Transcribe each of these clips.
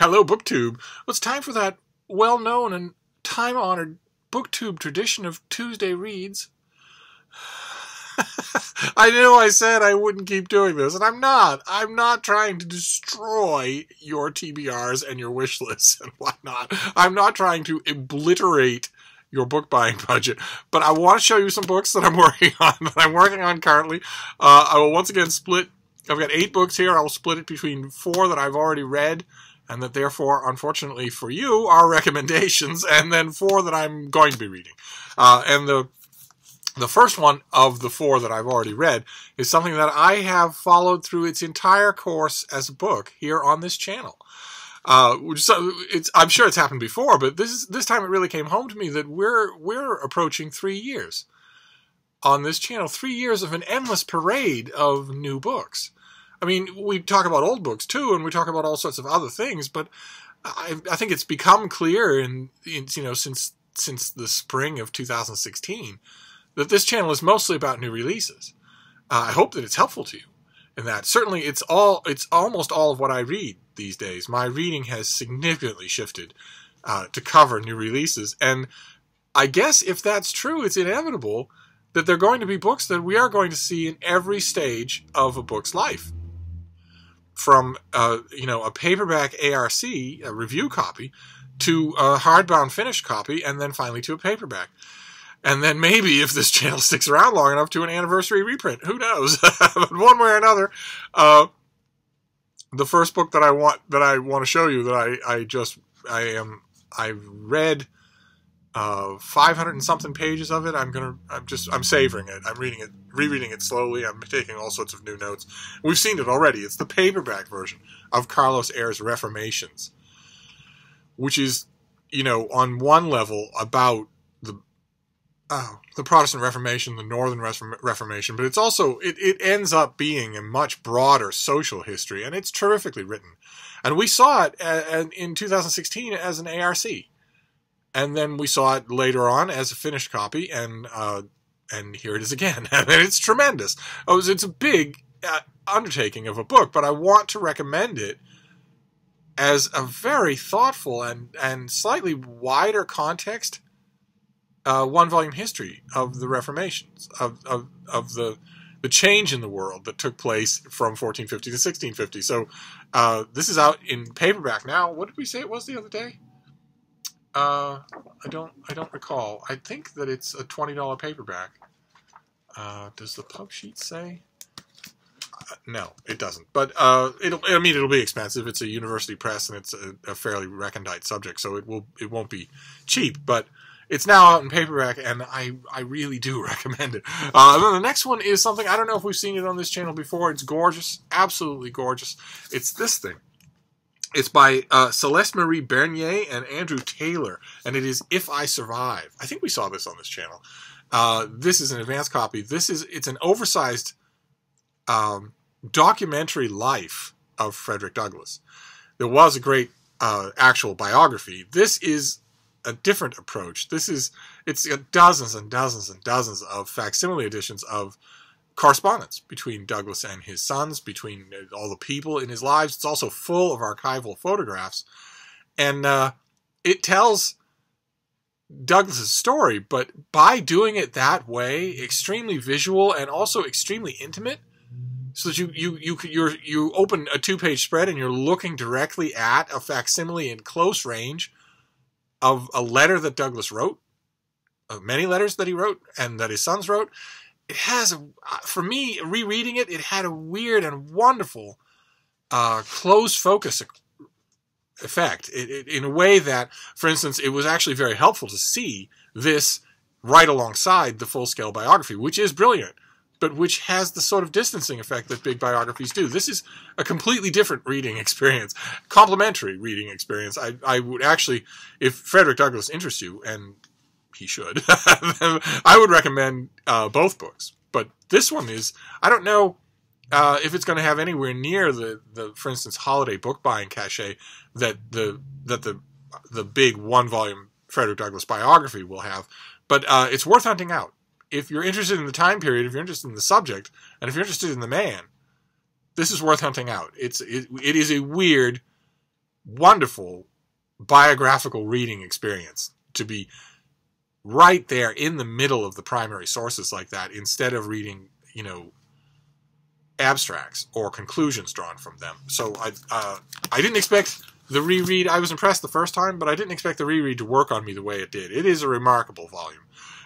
Hello, BookTube. Well, it's time for that well-known and time-honored BookTube tradition of Tuesday Reads. I knew I said I wouldn't keep doing this, and I'm not. I'm not trying to destroy your TBRs and your wish lists and whatnot. I'm not trying to obliterate your book buying budget, but I want to show you some books that I'm working on currently. I will once again split. I've got 8 books here. I will split it between 4 that I've already read, and that therefore, unfortunately for you, are recommendations, and then 4 that I'm going to be reading. And the first one of the 4 that I've already read is something that I have followed through its entire course as a book here on this channel. I'm sure it's happened before, but this time it really came home to me that we're approaching 3 years on this channel. 3 years of an endless parade of new books. I mean, we talk about old books too, and we talk about all sorts of other things, but I think it's become clear since the spring of 2016 that this channel is mostly about new releases. I hope that it's helpful to you in that. Certainly, it's almost all of what I read these days. My reading has significantly shifted to cover new releases, and I guess if that's true, it's inevitable that there are going to be books that we are going to see in every stage of a book's life. From a paperback ARC, a review copy, to a hardbound finished copy, and then finally to a paperback. And then maybe, if this channel sticks around long enough, to an anniversary reprint. Who knows? But one way or another, the first book that I want to show you that I read 500 and something pages of it. I'm savoring it. I'm reading it, rereading it slowly. I'm taking all sorts of new notes. We've seen it already. It's the paperback version of Carlos Ayers' Reformations, which is, on one level about the Protestant Reformation, the Northern Reformation, but it's also, it ends up being a much broader social history, and it's terrifically written. And we saw it in 2016 as an ARC. And then we saw it later on as a finished copy, and here it is again. And it's tremendous. It's a big undertaking of a book, but I want to recommend it as a very thoughtful and slightly wider context, one-volume history of the Reformations, of the change in the world that took place from 1450 to 1650. So this is out in paperback now. What did we say it was the other day? I don't recall. I think that it's a $20 paperback. Does the pub sheet say? No, it doesn't. But it'll be expensive. It's a university press, and it's a fairly recondite subject, so it won't be cheap. But it's now out in paperback, and I really do recommend it. And then the next one is something, I don't know if we've seen it on this channel before. It's gorgeous, absolutely gorgeous. It's this thing. It's by Celeste Marie Bernier and Andrew Taylor, and it is If I Survive. I think we saw this on this channel. This is an advanced copy. It's an oversized documentary life of Frederick Douglass. There was a great actual biography. This is a different approach. It's dozens and dozens and dozens of facsimile editions of correspondence between Douglass and his sons, between all the people in his lives. It's also full of archival photographs. And it tells Douglass's story, but by doing it that way, extremely visual and also extremely intimate, so that you open a 2-page spread and you're looking directly at a facsimile in close range of a letter that Douglass wrote, many letters that he wrote and that his sons wrote. It has, for me, rereading it, it had a weird and wonderful closed focus effect in a way that, for instance, it was actually very helpful to see this right alongside the full-scale biography, which is brilliant, but which has the sort of distancing effect that big biographies do. This is a completely different reading experience, complementary reading experience. I would actually, if Frederick Douglass interests you, and he should, I would recommend both books. But this one is, I don't know if it's going to have anywhere near the for instance, holiday book buying cachet that the big 1-volume Frederick Douglass biography will have. But it's worth hunting out. If you're interested in the time period, if you're interested in the subject, and if you're interested in the man, this is worth hunting out. It is a weird wonderful biographical reading experience to be right there in the middle of the primary sources like that, instead of reading, you know, abstracts or conclusions drawn from them. So I didn't expect the reread. I was impressed the first time, but I didn't expect the reread to work on me the way it did. It is a remarkable volume.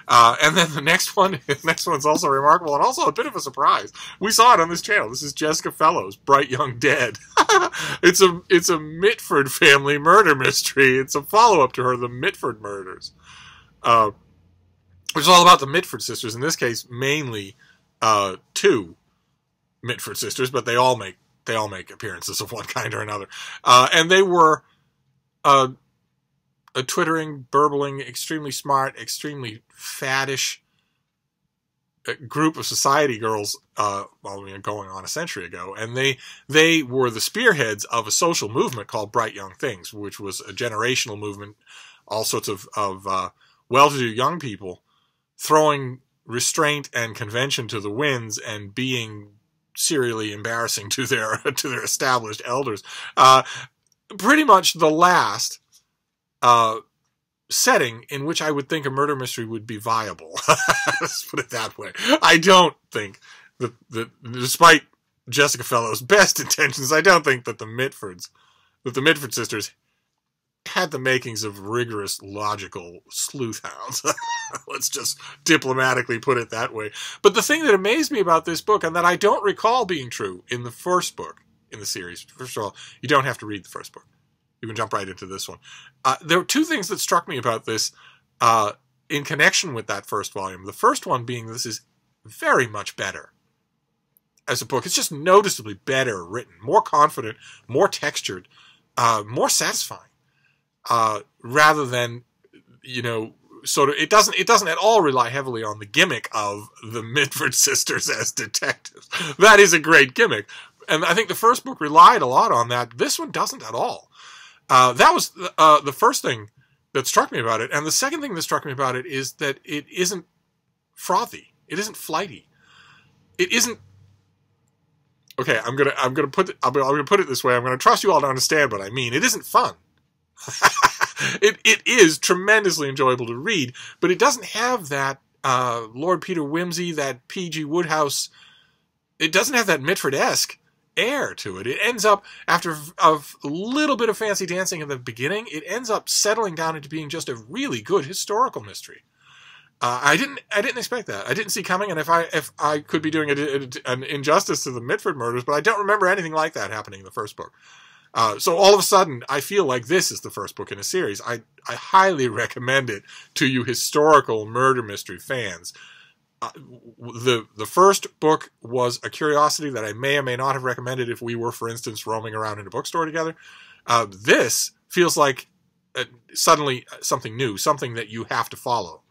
And then the next one's also remarkable and also a bit of a surprise. We saw it on this channel. This is Jessica Fellowes' Bright Young Dead. It's a Mitford family murder mystery. It's a follow-up to her, The Mitford Murders, which is all about the Mitford sisters. In this case, mainly two Mitford sisters, but they all make appearances of one kind or another. And they were a twittering, burbling, extremely smart, extremely faddish group of society girls, going on a century ago. And they were the spearheads of a social movement called Bright Young Things, which was a generational movement, all sorts of well-to-do young people throwing restraint and convention to the winds and being serially embarrassing to their established elders. Pretty much the last setting in which I would think a murder mystery would be viable. Let's put it that way. I don't think that despite Jessica Fellowes' best intentions, I don't think that the Mitford sisters had the makings of rigorous, logical sleuth hounds. Let's just diplomatically put it that way. But the thing that amazed me about this book, and that I don't recall being true in the first book in the series, first of all, you don't have to read the first book. You can jump right into this one. There were two things that struck me about this in connection with that first volume. The first one being this is very much better as a book. It's just noticeably better written, more confident, more textured, more satisfying. Rather than, you know, sort of, it doesn't at all rely heavily on the gimmick of the Mitford sisters as detectives. That is a great gimmick, and I think the first book relied a lot on that. This one doesn't at all. That was the first thing that struck me about it, and the second thing that struck me about it is that it isn't frothy. It isn't flighty. It isn't. Okay, I'm gonna put it this way. I'm gonna trust you all to understand what I mean. It isn't fun. It is tremendously enjoyable to read, but it doesn't have that Lord Peter whimsy, that P.G. Wodehouse. It doesn't have that Mitford-esque air to it. It ends up, after a little bit of fancy dancing in the beginning, it ends up settling down into being just a really good historical mystery. I didn't expect that. I didn't see coming, and if I could be doing an injustice to the Mitford murders, but I don't remember anything like that happening in the first book. So all of a sudden, I feel like this is the first book in a series. I highly recommend it to you historical murder mystery fans. The first book was a curiosity that I may or may not have recommended if we were, for instance, roaming around in a bookstore together. This feels like suddenly something new, something that you have to follow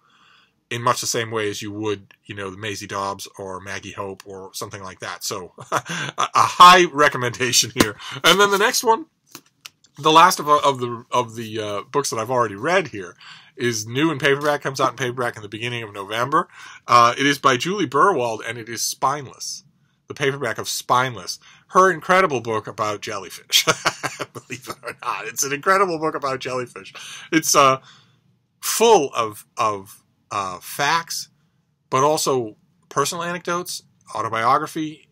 in much the same way as you would, you know, the Maisie Dobbs or Maggie Hope or something like that. So a high recommendation here. And then the next one, the last of the books that I've already read here, is new in paperback, comes out in paperback in the beginning of November. It is by Julie Burwald, and it is Spineless, the paperback of Spineless, her incredible book about jellyfish. Believe it or not, it's an incredible book about jellyfish. It's full of facts, but also personal anecdotes, autobiography,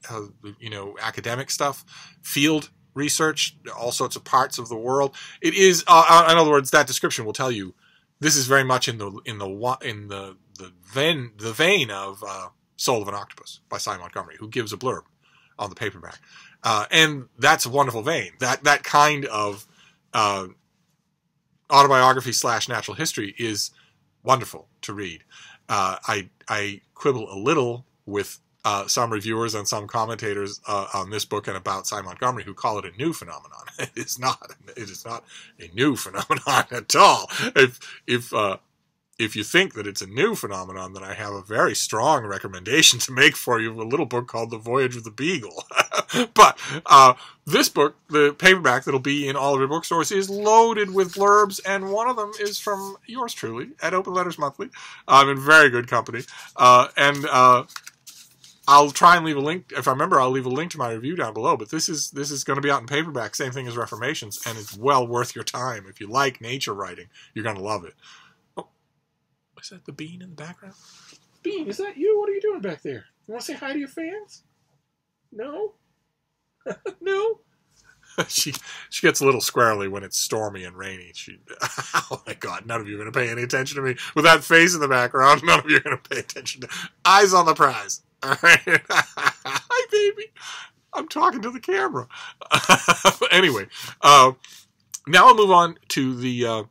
you know, academic stuff, field research, all sorts of parts of the world. It is, in other words, that description will tell you this is very much in the vein of Soul of an Octopus by Cy Montgomery, who gives a blurb on the paperback, and that's a wonderful vein. That kind of autobiography / natural history is wonderful to read. I quibble a little with some reviewers and some commentators on this book and about Cy Montgomery, who call it a new phenomenon. It is not. It is not a new phenomenon at all. If you think that it's a new phenomenon, then I have a very strong recommendation to make for you, a little book called The Voyage of the Beagle. But this book, the paperback that'll be in all of your bookstores, is loaded with blurbs, and one of them is from yours truly at Open Letters Monthly. I'm in very good company. I'll try and leave a link. If I remember, I'll leave a link to my review down below. But this is going to be out in paperback, same thing as Reformations, and it's well worth your time. If you like nature writing, you're going to love it. Oh, is that the bean in the background? Bean, is that you? What are you doing back there? You want to say hi to your fans? No? No? She gets a little squirrely when it's stormy and rainy. Oh my God, none of you are going to pay any attention to me. With that face in the background, none of you are going to pay attention to eyes on the prize. All right. Hi, baby. I'm talking to the camera. Anyway, now I'll move on to the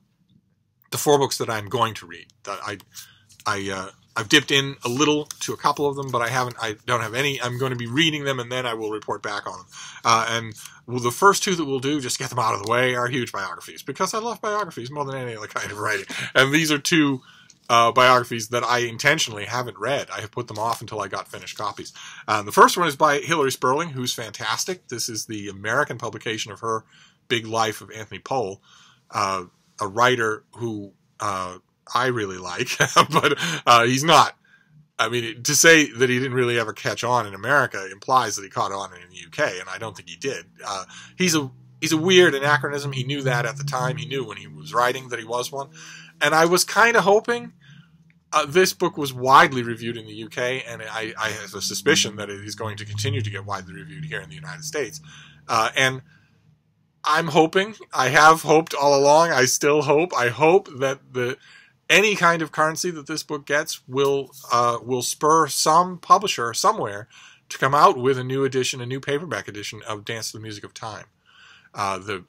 4 books that I'm going to read. I've dipped in a little to a couple of them, but I don't have any. I'm going to be reading them, and then I will report back on them. And the first 2 that we'll do, just get them out of the way, are huge biographies, because I love biographies more than any other kind of writing. And these are 2 biographies that I intentionally haven't read. I have put them off until I got finished copies. The first one is by Hilary Sperling, who's fantastic. This is the American publication of her Big Life of Anthony Powell, a writer who I really like, but he's not. I mean, to say that he didn't really ever catch on in America implies that he caught on in the UK, and I don't think he did. He's a weird anachronism. He knew that at the time. He knew when he was writing that he was one. And I was kind of hoping this book was widely reviewed in the UK, and I have a suspicion that it is going to continue to get widely reviewed here in the United States. And I'm hoping, I have hoped all along, I still hope, I hope that any kind of currency that this book gets will spur some publisher somewhere to come out with a new edition, a new paperback edition of Dance to the Music of Time. That's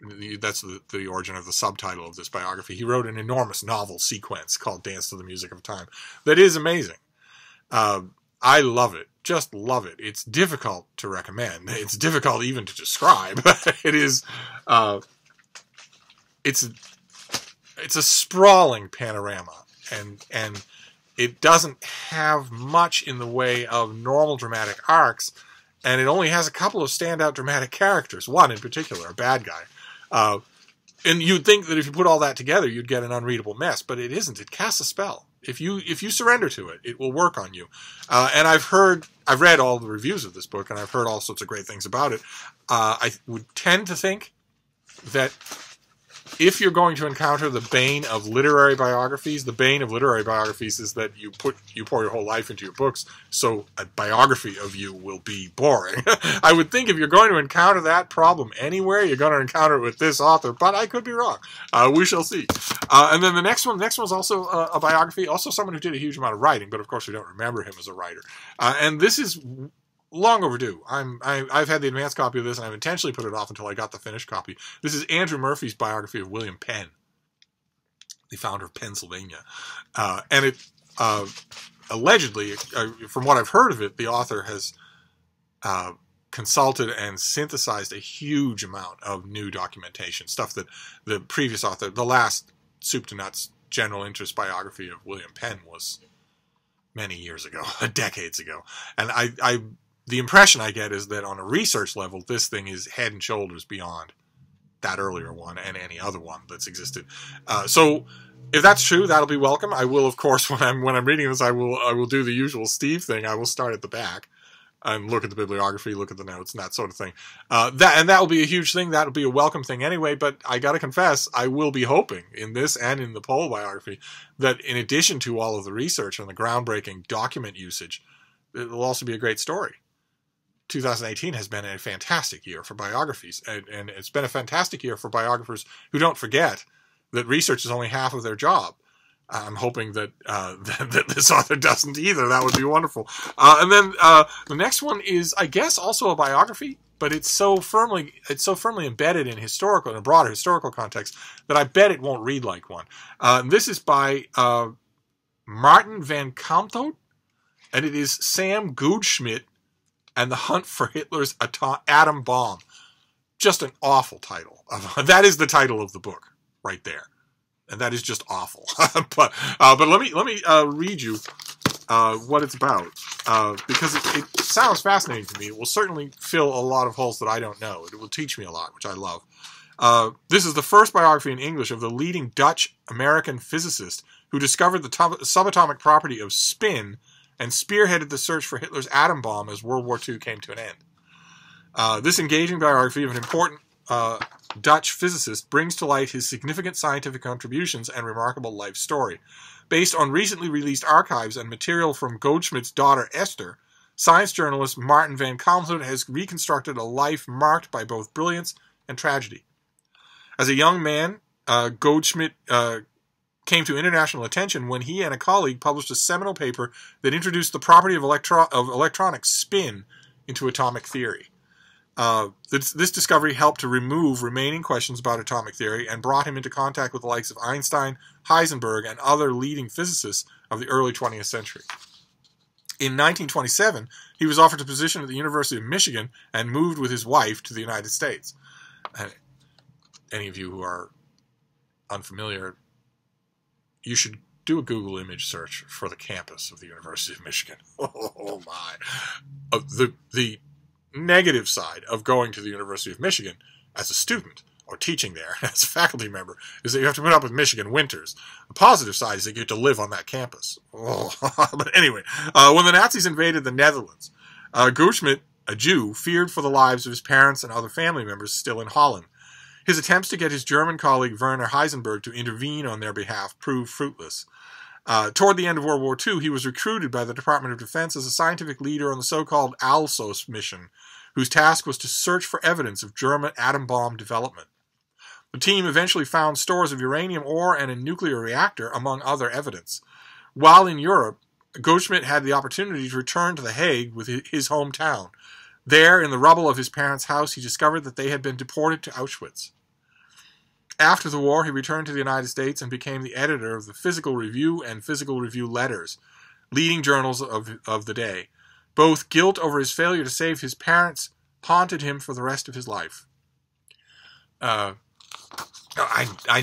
the origin of the subtitle of this biography. He wrote an enormous novel sequence called Dance to the Music of Time that is amazing. I love it. Just love it. It's difficult to recommend. It's difficult even to describe. It is. It's a sprawling panorama, and it doesn't have much in the way of normal dramatic arcs, and it only has a couple of standout dramatic characters. One in particular, a bad guy. And you'd think that if you put all that together, you'd get an unreadable mess, but it isn't. It casts a spell. If you surrender to it, it will work on you. And I've read all the reviews of this book, and I've heard all sorts of great things about it. I would tend to think that if you're going to encounter the bane of literary biographies, the bane of literary biographies is that you pour your whole life into your books, so a biography of you will be boring. I would think if you're going to encounter that problem anywhere, you're going to encounter it with this author, but I could be wrong. We shall see. And then the next one is also a biography, also someone who did a huge amount of writing, but of course we don't remember him as a writer. And this is long overdue. I've had the advanced copy of this, and I've intentionally put it off until I got the finished copy. This is Andrew Murphy's biography of William Penn, the founder of Pennsylvania. And it allegedly, from what I've heard of it, the author has consulted and synthesized a huge amount of new documentation, stuff that the previous author, the last soup to nuts general interest biography of William Penn was many years ago, decades ago. And the impression I get is that on a research level, this thing is head and shoulders beyond that earlier one and any other one that's existed. So if that's true, that'll be welcome. I will, of course, when I'm reading this, I will do the usual Steve thing. I will start at the back and look at the bibliography, look at the notes, and that sort of thing. That will be a huge thing. That'll be a welcome thing anyway. But I got to confess, I will be hoping in this and in the Powell biography that in addition to all of the research and the groundbreaking document usage, it will also be a great story. 2018 has been a fantastic year for biographies, and it's been a fantastic year for biographers who don't forget that research is only half of their job. I'm hoping that that this author doesn't either. That would be wonderful. And then the next one is, I guess, also a biography, but it's so firmly embedded in a broader historical context that I bet it won't read like one. This is by Martin van Canto, and it is Sam Goodschmidt and the Hunt for Hitler's Atom Bomb. Just an awful title. That is the title of the book right there. And that is just awful. but let me read you what it's about, because it sounds fascinating to me. It will certainly fill a lot of holes that I don't know. It will teach me a lot, which I love. This is the first biography in English of the leading Dutch-American physicist who discovered the subatomic property of spin and spearheaded the search for Hitler's atom bomb as World War II came to an end. This engaging biography of an important Dutch physicist brings to light his significant scientific contributions and remarkable life story. Based on recently released archives and material from Goldschmidt's daughter Esther, science journalist Martin van Kalmthout has reconstructed a life marked by both brilliance and tragedy. As a young man, Goldschmidt came to international attention when he and a colleague published a seminal paper that introduced the property of electronic spin into atomic theory. This discovery helped to remove remaining questions about atomic theory and brought him into contact with the likes of Einstein, Heisenberg, and other leading physicists of the early 20th century. In 1927, he was offered a position at the University of Michigan and moved with his wife to the United States. Any of you who are unfamiliar, you should do a Google image search for the campus of the University of Michigan. Oh my. The negative side of going to the University of Michigan as a student or teaching there as a faculty member is that you have to put up with Michigan winters. The positive side is that you get to live on that campus. Oh. But anyway, when the Nazis invaded the Netherlands, Goldschmidt, a Jew, feared for the lives of his parents and other family members still in Holland. His attempts to get his German colleague Werner Heisenberg to intervene on their behalf proved fruitless. Toward the end of World War II, he was recruited by the Department of Defense as a scientific leader on the so-called Alsos mission, whose task was to search for evidence of German atom bomb development. The team eventually found stores of uranium ore and a nuclear reactor, among other evidence. While in Europe, Goldschmidt had the opportunity to return to The Hague with his hometown. There, in the rubble of his parents' house, he discovered that they had been deported to Auschwitz. After the war, he returned to the United States and became the editor of the Physical Review and Physical Review Letters, leading journals of the day. Both guilt over his failure to save his parents haunted him for the rest of his life. I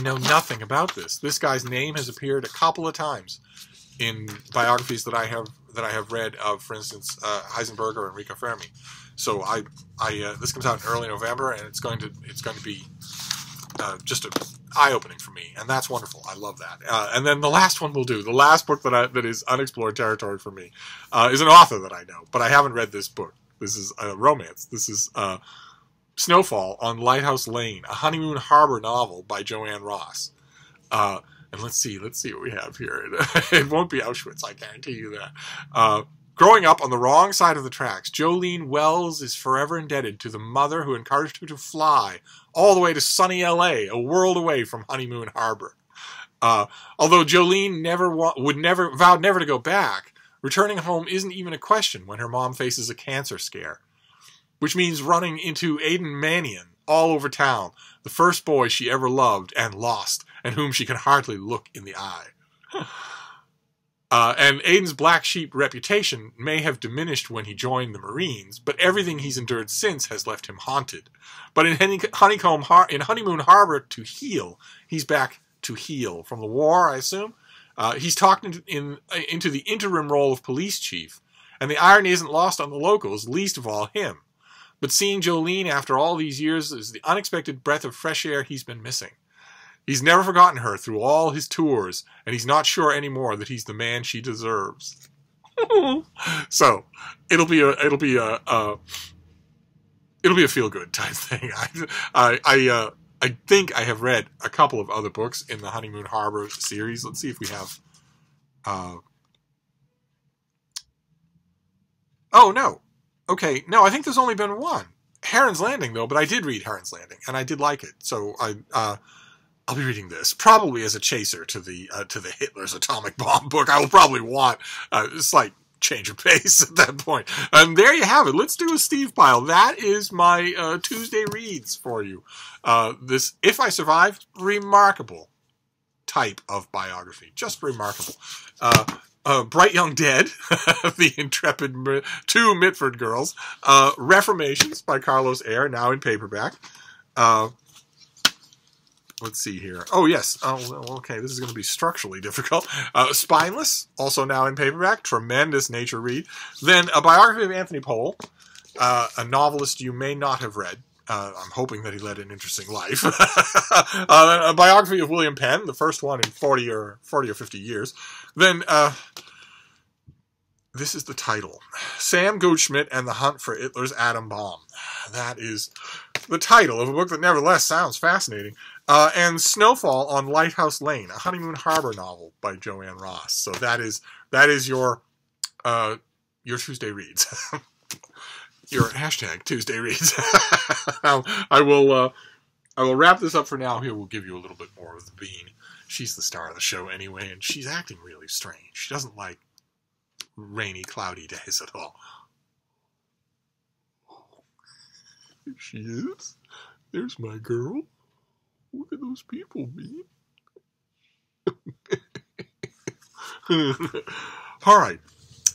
know nothing about this. This guy's name has appeared a couple of times in biographies that I have read of, for instance, Heisenberg or Enrico Fermi. So this comes out in early November, and it's going to be just eye-opening for me, and that's wonderful. I love that. And then the last one we'll do, the last book that is unexplored territory for me, is an author that I know, but I haven't read this book. This is a romance. This is Snowfall on Lighthouse Lane, a Honeymoon Harbor novel by Joanne Ross. And let's see what we have here. It won't be Auschwitz, I guarantee you that. Growing up on the wrong side of the tracks, Jolene Wells is forever indebted to the mother who encouraged her to fly all the way to sunny L.A., a world away from Honeymoon Harbor. Although Jolene vowed never to go back, returning home isn't even a question when her mom faces a cancer scare, which means running into Aidan Mannion all over town, the first boy she ever loved and lost, and whom she can hardly look in the eye. And Aidan's black sheep reputation may have diminished when he joined the Marines, but everything he's endured since has left him haunted. But in Honeymoon Harbor to heal, he's back to heal. From the war, I assume. He's talked into the interim role of police chief, and the irony isn't lost on the locals, least of all him. But seeing Jolene after all these years is the unexpected breath of fresh air he's been missing. He's never forgotten her through all his tours, and he's not sure anymore that he's the man she deserves. So it'll be a feel-good type thing. I think I have read a couple of other books in the Honeymoon Harbor series. Let's see if we have. Oh no, okay, no, I think there's only been one. Heron's Landing, though, but I did read Heron's Landing, and I did like it. So I'll be reading this, probably as a chaser to the Hitler's atomic bomb book. I will probably want a slight change of pace at that point. And there you have it. Let's do a Steve pile. That is my Tuesday reads for you. This, If I Survive, remarkable type of biography. Just remarkable. Bright Young Dead, the intrepid two Mitford girls. Reformations by Carlos Ayer, now in paperback. Let's see here. Oh, yes. Oh, okay. This is going to be structurally difficult. Spineless, also now in paperback. Tremendous nature read. Then a biography of Anthony Powell, a novelist you may not have read. I'm hoping that he led an interesting life. A biography of William Penn, the first one in 40 or 50 years. Then this is the title. Sam Goldschmidt and the Hunt for Hitler's Atom Bomb. That is the title of a book that nevertheless sounds fascinating. And Snowfall on Lighthouse Lane, a Honeymoon Harbor novel by Joanne Ross. So that is your Tuesday reads. Your hashtag Tuesday reads. I will wrap this up for now. Here, we'll give you a little bit more of the bean. She's the star of the show anyway, and she's acting really strange. She doesn't like rainy, cloudy days at all. There she is. There's my girl. Look at those people, Bean. All right.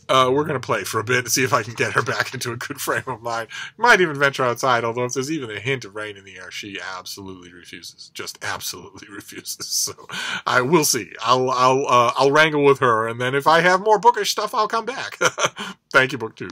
We're going to play for a bit and see if I can get her back into a good frame of mind. Might even venture outside, although if there's even a hint of rain in the air, she absolutely refuses. Just absolutely refuses. So I will see. I'll wrangle with her, and then if I have more bookish stuff, I'll come back. Thank you, BookTube.